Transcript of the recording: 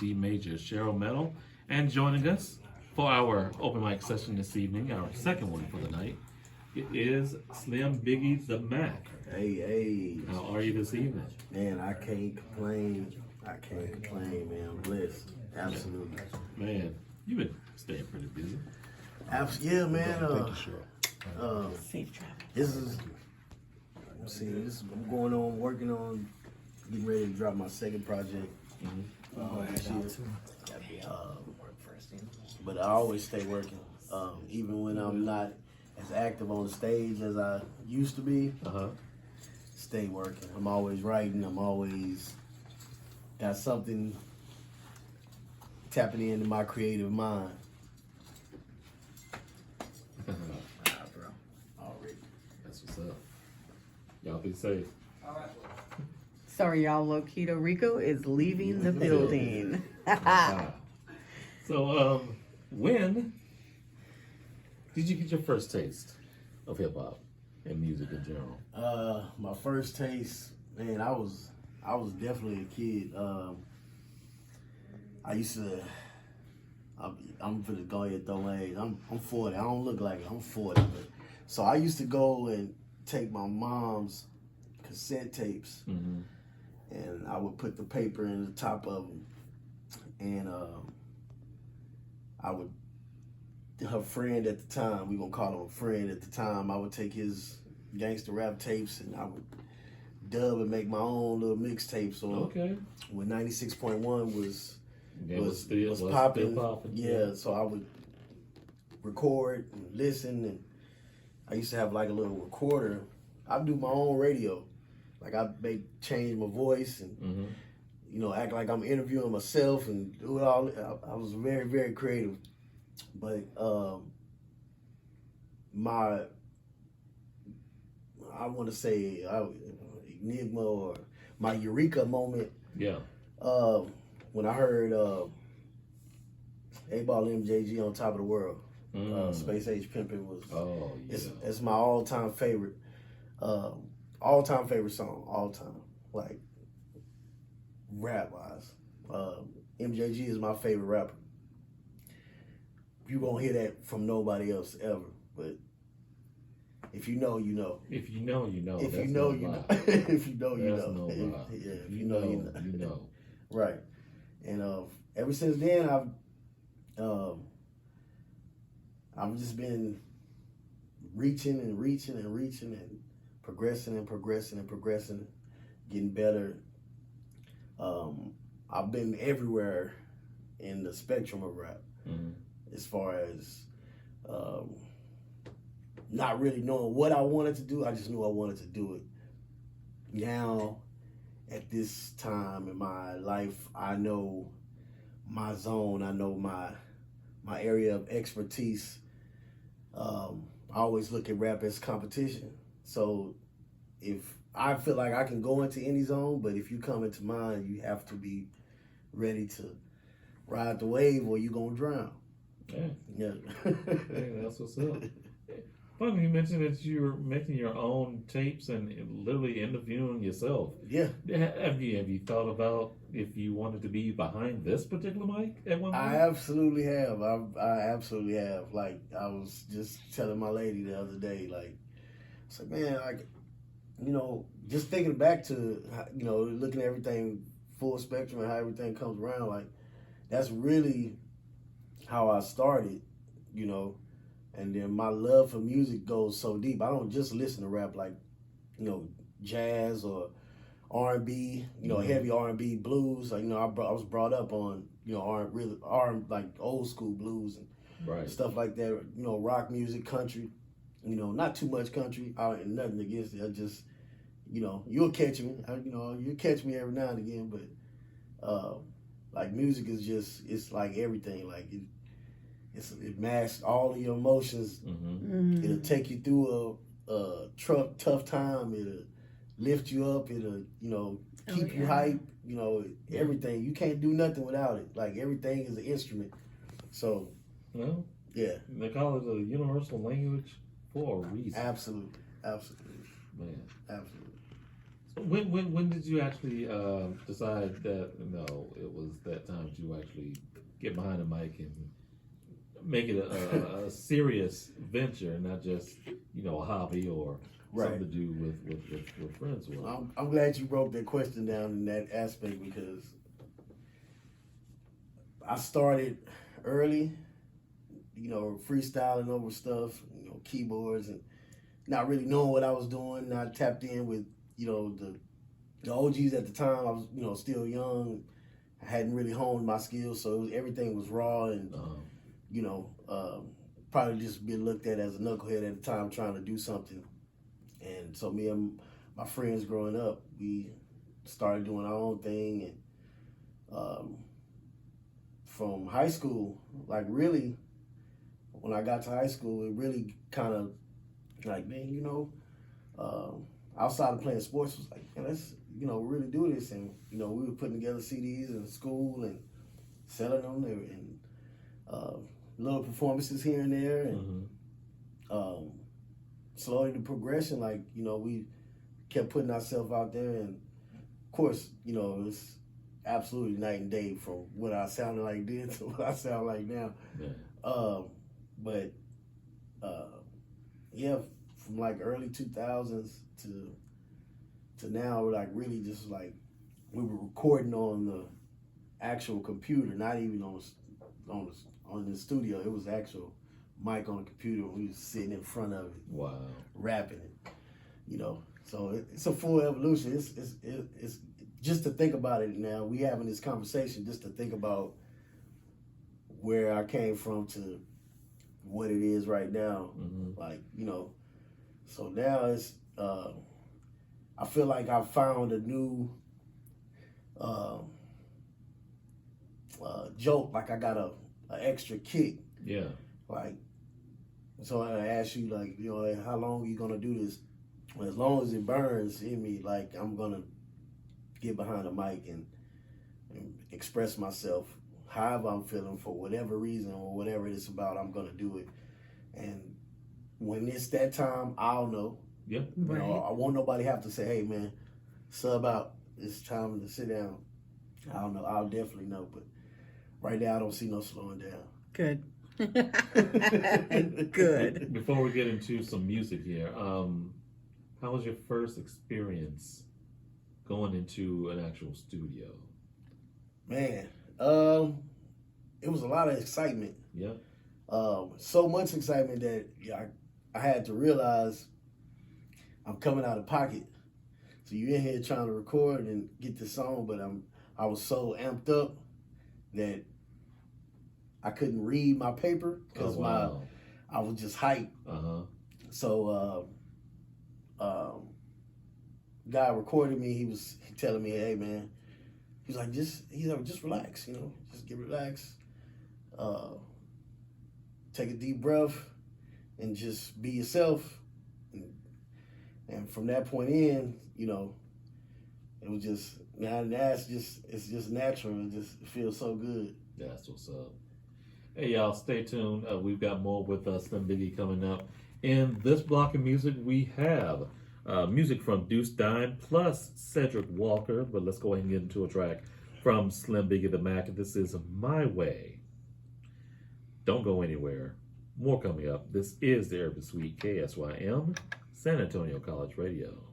D Major Cheryl Metal, and joining us for our open mic session this evening, our second one for the night, it is Slim Biggie the Mack. Hey. How are you this evening? Man, I can't complain. Man. I'm blessed. Absolutely. Man, you've been staying pretty busy. Yeah, man. Thank you, Cheryl. Safe travel. I'm going on, working on, getting ready to drop my second project. This year. But I always stay working, even when I'm not as active on the stage as I used to be. Stay working. I'm always writing. I'm always got something tapping into my creative mind. Bro. Already. That's what's up. Y'all be safe. Sorry, y'all. Loquito Rico is leaving the building. So, when did you get your first taste of hip hop and music in general? My first taste, man, I was definitely a kid. I used to. I'm finna go ahead and throw my age. I'm 40. I don't look like it. I'm 40. But, so I used to go and take my mom's cassette tapes, and I would put the paper in the top of them, and I would. Her friend at the time, we gonna call him a friend at the time, I would take his gangster rap tapes and I would dub and make my own little mixtapes. So when 96.1 was popping, yeah. So I would record and listen, and I used to have like a little recorder. I'd do my own radio, like I'd change my voice and act like I'm interviewing myself and do it all. I was very, very creative. But I want to say enigma or my eureka moment. Yeah. When I heard A-Ball MJG on Top of the World, Space Age Pimpin' was. Oh yeah. It's my all-time favorite song, all time, like rap wise. MJG is my favorite rapper. You won't hear that from nobody else ever, but if you know, you know. If you know, you know. If you know, you know. If you know, you know. No lie. Yeah, if you know, you know. You know. Right, and ever since then, I've just been reaching and progressing, getting better. I've been everywhere in the spectrum of rap. As far as not really knowing what I wanted to do, I just knew I wanted to do it. Now, at this time in my life, I know my zone. I know my area of expertise. I always look at rap as competition. So if I feel like I can go into any zone, but if you come into mine, you have to be ready to ride the wave or you're going to drown. Yeah. Hey, that's what's up. Funny you mentioned that you're making your own tapes and literally interviewing yourself. Yeah. Have you thought about if you wanted to be behind this particular mic at one point? I absolutely have. I absolutely have. Like, I was just telling my lady the other day, like, it's like, man, just thinking back to, looking at everything full spectrum and how everything comes around, like, that's really how I started, and then my love for music goes so deep. I don't just listen to rap like, jazz or R&B, heavy R&B blues. Like, I was brought up on, like old school blues and stuff like that. Rock music, country, not too much country. Nothing against it. I just, you'll catch me. You'll catch me every now and again. But like music is just, it's like everything. Like it masks all of your emotions. It'll take you through a tough time. It'll lift you up. It'll, keep you hype. Everything. You can't do nothing without it. Like everything is an instrument. So, well, yeah. They call it a universal language for a reason. Absolutely. Man. Absolutely. So when did you actually decide that it was that time to actually get behind the mic and make it a serious venture, not just a hobby or Right. something to do with friends? Or I'm glad you broke that question down in that aspect because I started early, freestyling over stuff, keyboards, and not really knowing what I was doing. Not tapped in with, the OGs at the time. I was, still young. I hadn't really honed my skills, so everything was raw and, probably just been looked at as a knucklehead at the time trying to do something. And so me and my friends growing up, we started doing our own thing. And from high school, like really, when I got to high school, it really kind of like, man, outside of playing sports, was like, man, let's, really do this. And, we were putting together CDs in school and selling them and little performances here and there. And slowly the progression, like, we kept putting ourselves out there. And, of course, it's absolutely night and day from what I sounded like then to what I sound like now. yeah. But yeah, from like early 2000s to now, we're like really just like we were recording on the actual computer, not even on the studio. It was actual mic on the computer. We was sitting in front of it, Wow. rapping it. So it's a full evolution. It's just to think about it now. We having this conversation just to think about where I came from to what it is right now. Like, so now it's, I feel like I found a new joke. Like I got a extra kick. Yeah. Like, so I ask you, like, how long are you gonna do this? Well, as long as it burns in me, like I'm gonna get behind the mic and express myself however I'm feeling for whatever reason or whatever it's about. I'm gonna do it, and when it's that time, I'll know. Yeah. Right. I won't nobody have to say, "Hey, man, sub out. It's time to sit down." I don't know. I'll definitely know, but right now I don't see no slowing down. Good. Good. Before we get into some music here, how was your first experience going into an actual studio? Man, it was a lot of excitement. Yeah. So much excitement that I had to realize I'm coming out of pocket. So you're in here trying to record and get the song, but I was so amped up that I couldn't read my paper because I was just hyped. So guy recorded me. He was telling me, "Hey man," he's like, just relax, just get relaxed. Take a deep breath and just be yourself. And from that point in, it was just, it's just natural. It just feels so good. That's what's up. Hey y'all, stay tuned. We've got more with Slim Biggie coming up. In this block of music, we have music from Deuce Dime plus Cedric Walker. But let's go ahead and get into a track from Slim Biggie the Mack. This is My Way. Don't go anywhere. More coming up. This is the Urban Suite, KSYM, San Antonio College Radio.